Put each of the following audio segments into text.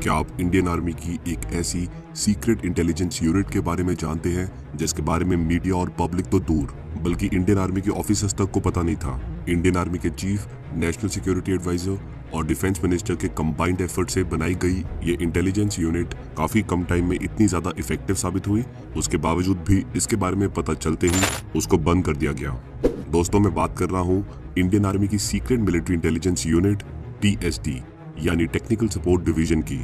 क्या आप Indian army की एक ऐसी सीक्रेट इंटेलिजेंस यूनिट के बारे में जानते हैं जिसके बारे में मीडिया और पब्लिक तो दूर बल्कि इंडियन आर्मी के ऑफिसर्स तक को पता नहीं था। इंडियन आर्मी के चीफ, नेशनल सिक्योरिटी एडवाइजर और डिफेंस मिनिस्टर के कंबाइंड एफर्ट से बनाई गई ये इंटेलिजेंस यूनिट काफी कम टाइम में इतनी ज्यादा इफेक्टिव साबित हुई, उसके बावजूद भी इसके बारे में पता चलते ही उसको बंद कर दिया गया। दोस्तों, मैं बात कर रहा हूँ इंडियन आर्मी की secret military intelligence unit TSD यानी टेक्निकल सपोर्ट डिवीजन की।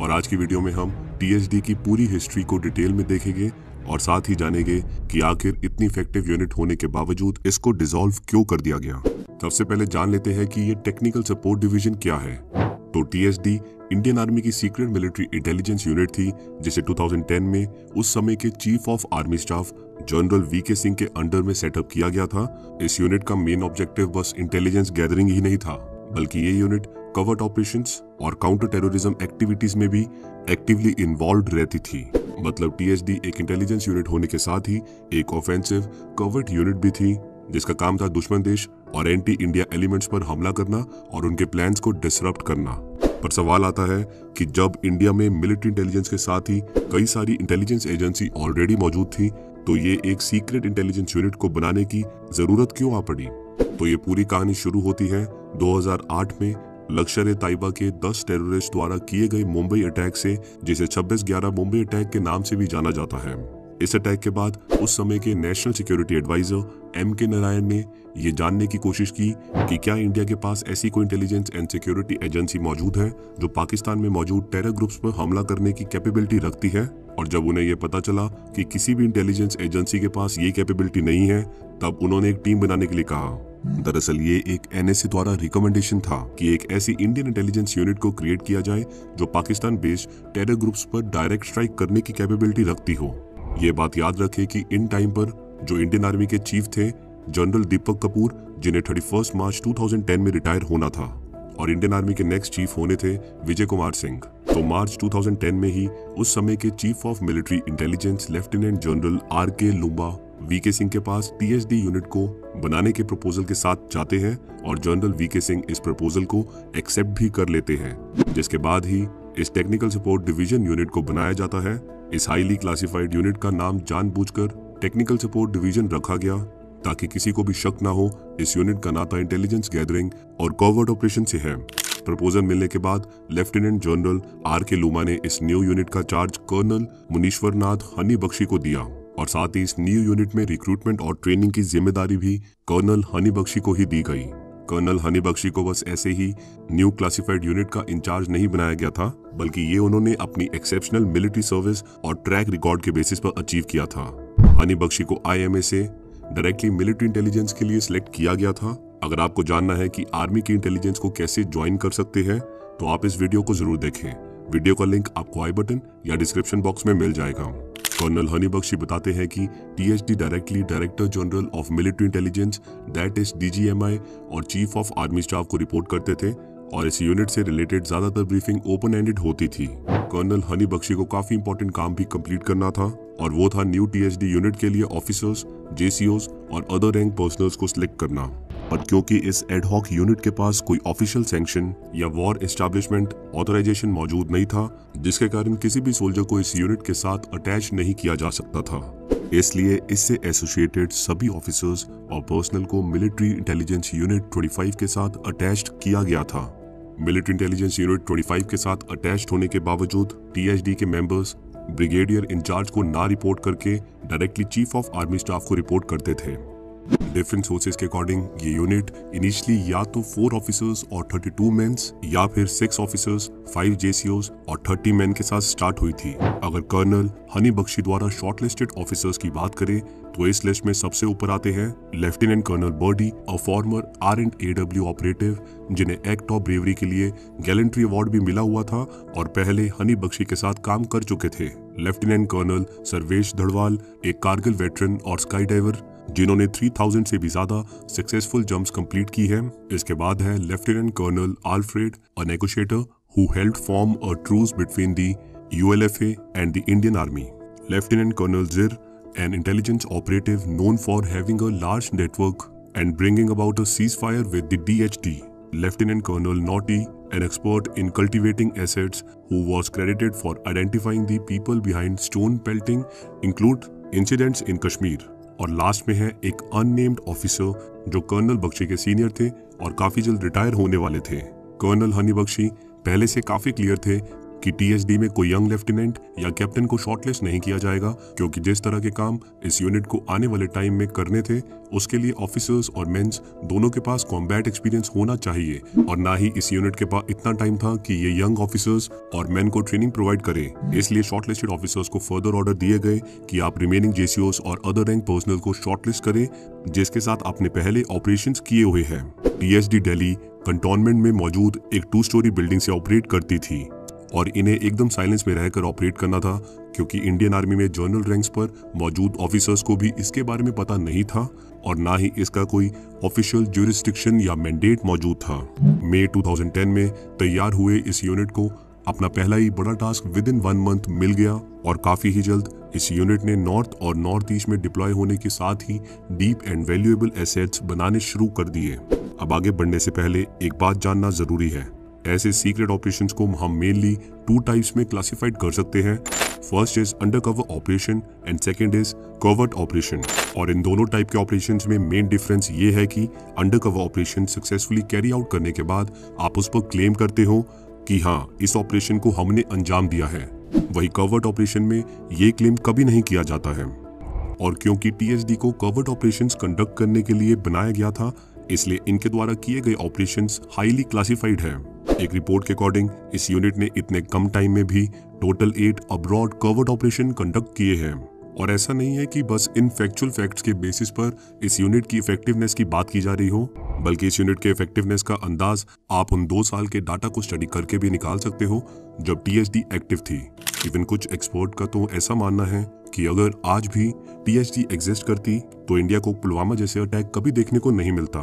और आज की वीडियो में हम TSD की पूरी हिस्ट्री को डिटेल में देखेंगे और साथ ही जानेंगे कि आखिर इतनी इफेक्टिव यूनिट होने के बावजूद इसको डिसॉल्व क्यों कर दिया गया। सबसे पहले जान लेते हैं कि ये टेक्निकल सपोर्ट डिवीजन क्या है। तो TSD इंडियन आर्मी की सीक्रेट मिलिट्री इंटेलिजेंस यूनिट थी जिसे 2010 में उस समय के chief of army staff general VK Singh के अंडर में सेटअप किया गया था। इस यूनिट का मेन ऑब्जेक्टिव बस इंटेलिजेंस गैदरिंग ही नहीं था, बल्कि ये यूनिट कवर्ट ऑपरेशंस और काउंटर टेररिज्म एक्टिविटीज में भी एक्टिवली इन्वॉल्व रहती थी। मतलब TSD एक इंटेलिजेंस यूनिट होने के साथ ही एक ऑफेंसिव कवर्ट यूनिट भी थी जिसका काम था दुश्मन देश और एंटी इंडिया एलिमेंट्स पर हमला करना और उनके प्लान्स को डिसरप्ट करना। पर सवाल आता है कि जब इंडिया में मिलिट्री इंटेलिजेंस के साथ ही कई सारी इंटेलिजेंस एजेंसी ऑलरेडी मौजूद थी, तो ये एक सीक्रेट इंटेलिजेंस यूनिट को बनाने की जरूरत क्यों आ पड़ी। तो ये पूरी कहानी शुरू होती है 2008 में लश्कर-ए-तैयबा के 10 टेररिस्ट द्वारा किए गए मुंबई अटैक से, जिसे 26/11 मुंबई अटैक के नाम से भी जाना जाता है। इस अटैक के बाद उस समय के national security advisor MK Narayan ने ये जानने की कोशिश की कि क्या इंडिया के पास ऐसी कोई इंटेलिजेंस एंड सिक्योरिटी एजेंसी मौजूद है जो पाकिस्तान में मौजूद टेरर ग्रुप्स पर हमला करने की कैपेबिलिटी रखती है। और जब उन्हें यह पता चला कि किसी भी इंटेलिजेंस एजेंसी के पास ये कैपेबिलिटी नहीं है, तब उन्होंने एक टीम बनाने के लिए कहा। दरअसल ये एक NSA द्वारा रिकमेंडेशन था कि एक ऐसी इंडियन इंटेलिजेंस यूनिट को क्रिएट किया जाए जो पाकिस्तान बेस्ड टेरर ग्रुप्स पर डायरेक्ट स्ट्राइक करने की कैपेबिलिटी रखती हो। ये बात याद रखें कि इन टाइम पर जो इंडियन आर्मी के चीफ थे जनरल दीपक कपूर, जिन्हें 31 मार्च 2010 में रिटायर होना था, और इंडियन आर्मी के नेक्स्ट चीफ होने थे विजय कुमार सिंह। तो मार्च 2010 में ही उस समय के chief of military intelligence lieutenant general RK Loomba VK Singh के पास TSD यूनिट को बनाने के प्रपोजल के साथ जाते हैं और जनरल VK सिंह इस प्रपोजल को एक्सेप्ट भी कर लेते हैं, जिसके बाद ही इस टेक्निकल सपोर्ट डिवीजन यूनिट को बनाया जाता है। इस हाईली क्लासिफाइड यूनिट का नाम जानबूझकर टेक्निकल सपोर्ट डिवीजन रखा गया ताकि किसी को भी शक ना हो इस यूनिट का नाता इंटेलिजेंस गैदरिंग और कवर्ट ऑपरेशन से है। प्रपोजल मिलने के बाद लेफ्टिनेंट जनरल RK लूम्बा ने इस न्यू यूनिट का चार्ज कर्नल मुनीश्वर नाथ हनी बख्शी को दिया और साथ ही इस न्यू यूनिट में रिक्रूटमेंट और ट्रेनिंग की जिम्मेदारी भी कर्नल हनी बख्शी को ही दी गई। कर्नल हनी बख्शी को बस ऐसे ही न्यू क्लासिफाइड यूनिट का इंचार्ज नहीं बनाया गया था, बल्कि ये उन्होंने अपनी एक्सेप्शनल मिलिट्री सर्विस और ट्रैक रिकॉर्ड के बेसिस पर अचीव किया था। हनी बख्शी को IMA से डायरेक्टली मिलिट्री इंटेलिजेंस के लिए सिलेक्ट किया गया था। अगर आपको जानना है कि आर्मी की इंटेलिजेंस को कैसे ज्वाइन कर सकते हैं, तो आप इस वीडियो को जरूर देखें। वीडियो का लिंक आपको आई बटन या डिस्क्रिप्शन बॉक्स में मिल जाएगा। कर्नल हनी बख्शी बताते हैं कि TSD directly director general of military intelligence that is DGMI और चीफ ऑफ आर्मी स्टाफ को रिपोर्ट करते थे और इस यूनिट से रिलेटेड ज्यादातर ब्रीफिंग ओपन एंडेड होती थी। कर्नल हनी बख्शी को काफी इंपॉर्टेंट काम भी कंप्लीट करना था और वो था न्यू TSD यूनिट के लिए ऑफिसर्स, JCOs और अदर रैंक पर्सनल्स को सिलेक्ट करना। और क्योंकि इस एडहॉक यूनिट के पास कोई ऑफिशियल सैंक्शन या वॉर एस्टैब्लिशमेंट ऑथराइजेशन मौजूद नहीं था, जिसके कारण किसी भी सोल्जर को इस यूनिट के साथ अटैच नहीं किया जा सकता था, इसलिए इससे एसोसिएटेड सभी ऑफिसर्स और पर्सनल को मिलिट्री इंटेलिजेंस यूनिट 25 के साथ अटैच्ड किया गया था। मिलिट्री इंटेलिजेंस यूनिट 25 के साथ अटैच्ड होने के बावजूद TSD के मेंबर्स ब्रिगेडियर इंचार्ज को ना रिपोर्ट करके directly chief of army staff को रिपोर्ट करते थे। डिफरेंट सोर्सेज के अकॉर्डिंग ये यूनिट इनिशियली या तो 4 ऑफिसर्स और 32 मेंस या फिर 6 ऑफिसर्स, 5 JCOs और 30 मेन के साथ स्टार्ट हुई थी। अगर कर्नल हनी बख्शी द्वारा शॉर्टलिस्टेड ऑफिसर्स की बात करें तो इस लिस्ट में सबसे ऊपर आते हैं lieutenant colonel Birdie, a former R&AW operative, जिन्हें एक्ट ऑफ ब्रेवरी के लिए गैलेंट्री अवार्ड भी मिला हुआ था और पहले हनी बख्शी के साथ काम कर चुके थे। लेफ्टिनेंट कर्नल सर्वेश धड़वाल, एक कारगिल वेटरन और स्काई डाइवर जिन्होंने 3000 से भी ज्यादा सक्सेसफुल जंप्स कंप्लीट की है। इसके बाद है lieutenant colonel Alfred, a negotiator who helped form a truce between the ULFA and the Indian army. Lieutenant colonel जिर, an intelligence operative known for having a large network and bringing about a ceasefire with the DHT. Lieutenant Colonel Naughty, an expert in cultivating assets who was credited for identifying the people behind stone pelting include incidents in Kashmir। और last में है एक unnamed officer जो colonel Bakshi के senior थे और काफी जल्द रिटायर होने वाले थे। कर्नल हनी बख्शी पहले से काफी क्लियर थे कि टीएसडी में कोई यंग लेफ्टिनेंट या कैप्टन को शॉर्टलिस्ट नहीं किया जाएगा, क्योंकि जिस तरह के काम इस यूनिट को आने वाले टाइम में करने थे उसके लिए ऑफिसर्स और मेंस दोनों के पास कॉम्बैट एक्सपीरियंस होना चाहिए, और ना ही इस यूनिट के पास इतना टाइम था कि ये यंग ऑफिसर्स और मेन को ट्रेनिंग प्रोवाइड करे। इसलिए शॉर्टलिस्टेड ऑफिसर्स को फर्दर ऑर्डर दिए गए कि आप रिमेनिंग जेसीओस और अदर रैंक पर्सनल को शॉर्टलिस्ट करें जिसके साथ आपने पहले ऑपरेशंस किए हुए हैं। टीएसडी दिल्ली कंटोनमेंट में मौजूद एक 2 स्टोरी बिल्डिंग से ऑपरेट करती थी और इन्हें एकदम साइलेंस में रहकर ऑपरेट करना था, क्योंकि इंडियन आर्मी में जनरल रैंक्स पर मौजूद ऑफिसर्स को भी इसके बारे में पता नहीं था और ना ही इसका कोई ऑफिशियल ज्यूरिसडिक्शन या मैंडेट मौजूद था। मई 2010 में तैयार हुए इस यूनिट को अपना पहला ही बड़ा टास्क विद इन 1 मंथ मिल गया और काफी ही जल्द इस यूनिट ने नॉर्थ और नॉर्थ ईस्ट में डिप्लॉय होने के साथ ही डीप एंड वैल्यूएबल एसेट्स बनाने शुरू कर दिए। अब आगे बढ़ने से पहले एक बात जानना जरूरी है, ऐसे सीक्रेट ऑपरेशंस को हम मेनली 2 टाइप्स में क्लासिफाइड कर सकते हैं। First is undercover operation and second is covert operation. और इन दोनों टाइप के ऑपरेशंस में मेन डिफरेंस ये है कि undercover operation successfully carry out करने के बाद आप उस पर क्लेम करते हो कि हाँ, इस ऑपरेशन को हमने अंजाम दिया है। वही कवर्ट ऑपरेशन में ये क्लेम कभी नहीं किया जाता है, और क्योंकि टीएसडी को कवर्ट ऑपरेशंस कंडक्ट करने के लिए बनाया गया था, इसलिए इनके द्वारा किए गए ऑपरेशंस हाईली क्लासिफाइड हैं। एक रिपोर्ट के अकॉर्डिंग इस यूनिट ने इतने कम टाइम में भी total 8 abroad covert operation conduct किए हैं। और ऐसा नहीं है कि बस इन फैक्चुअल फैक्ट्स के बेसिस पर इस यूनिट की इफेक्टिवनेस की बात की जा रही हो, बल्कि इस यूनिट के इफेक्टिवनेस का अंदाज आप उन 2 साल के डाटा को स्टडी करके भी निकाल सकते हो जब टीएसडी एक्टिव थी। इवन कुछ एक्सपर्ट का तो ऐसा मानना है कि अगर आज भी टीएसडी एग्जिस्ट करती तो इंडिया को पुलवामा जैसे अटैक कभी देखने को नहीं मिलता।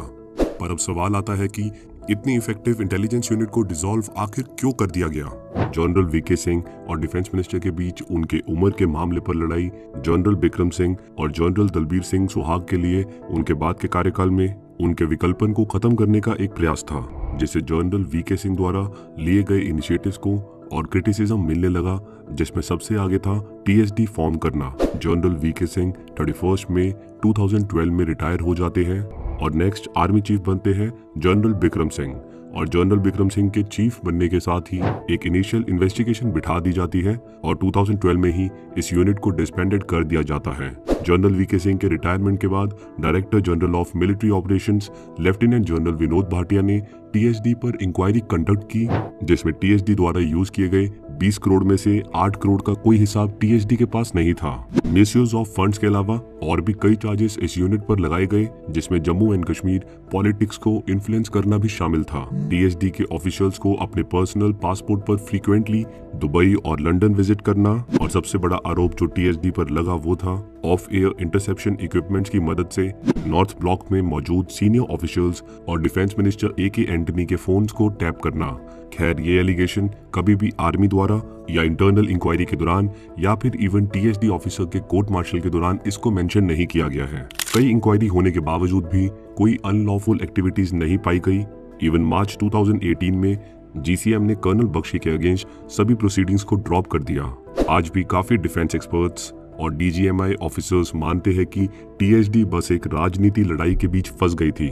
पर अब सवाल आता है कि इतनी इफेक्टिव इंटेलिजेंस यूनिट को डिसॉल्व आखिर क्यों कर दिया गया। जनरल वीके सिंह और डिफेंस मिनिस्टर के बीच उनके उम्र के मामले पर लड़ाई, जनरल बिक्रम सिंह और जनरल दलबीर सिंह सुहाग के लिए उनके बाद के कार्यकाल में उनके विकल्पन को खत्म करने का एक प्रयास था, जिसे जनरल वीके सिंह द्वारा लिए गए इनिशिएटिव्स को और क्रिटिसिज्म मिलने लगा, जिसमें सबसे आगे था टीएसडी फॉर्म करना। जनरल वीके सिंह 31 मई 2012 में रिटायर हो जाते हैं और नेक्स्ट आर्मी चीफ बनते हैं जनरल बिक्रम सिंह, और जनरल बिक्रम सिंह के चीफ बनने के साथ ही एक इनिशियल इन्वेस्टिगेशन बिठा दी जाती है और 2012 में ही इस यूनिट को डिसबैंडेड कर दिया जाता है। जनरल वीके सिंह के रिटायरमेंट के बाद director general of military operations lieutenant general Vinod Bhatia ने टीएसडी पर इंक्वायरी कंडक्ट की, जिसमें टीएसडी द्वारा यूज किए गए 20 करोड़ में से 8 करोड़ का कोई हिसाब टीएसडी के पास नहीं था। मिसयूज ऑफ फंड्स के अलावा और भी कई चार्जेस इस यूनिट पर लगाए गए, जिसमें जम्मू एंड कश्मीर पॉलिटिक्स को इन्फ्लुएंस करना भी शामिल था। टीएसडी के ऑफिशियल्स को अपने पर्सनल पासपोर्ट पर फ्रीक्वेंटली दुबई और लंदन विजिट करना, और सबसे बड़ा आरोप जो टीएसडी पर लगा वो था ऑफ एयर इंटरसेप्शन इक्विपमेंट्स की मदद से नॉर्थ ब्लॉक में मौजूद सीनियर ऑफिशियल्स और डिफेंस मिनिस्टर एके एंटनी के फोन्स को टैप करना। खैर, ये एलिगेशन कभी भी आर्मी द्वारा या इंटरनल इंक्वायरी के दौरान या फिर इवन टीएसडी ऑफिसर के कोर्ट मार्शल के दौरान इसको मेंशन नहीं किया गया है। कई इंक्वायरी होने के बावजूद भी कोई अनलॉफुल एक्टिविटीज नहीं पाई गई। इवन मार्च 2018 में जीसीएम ने कर्नल बख्शी के अगेंस्ट सभी प्रोसीडिंग्स को ड्रॉप कर दिया। आज भी काफी डिफेंस एक्सपर्ट्स और डीजीएमआई ऑफिसर्स मानते हैं कि टीएसडी बस एक राजनीति लड़ाई के बीच फंस गई थी,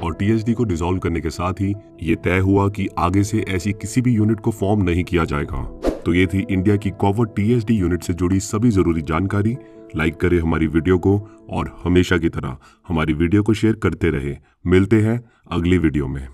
और टीएसडी को डिसॉल्व करने के साथ ही ये तय हुआ कि आगे से ऐसी किसी भी यूनिट को फॉर्म नहीं किया जाएगा। तो ये थी इंडिया की कॉवर्ट टीएसडी यूनिट से जुड़ी सभी जरूरी जानकारी। लाइक करें हमारी वीडियो को और हमेशा की तरह हमारी वीडियो को शेयर करते रहे। मिलते हैं अगली वीडियो में।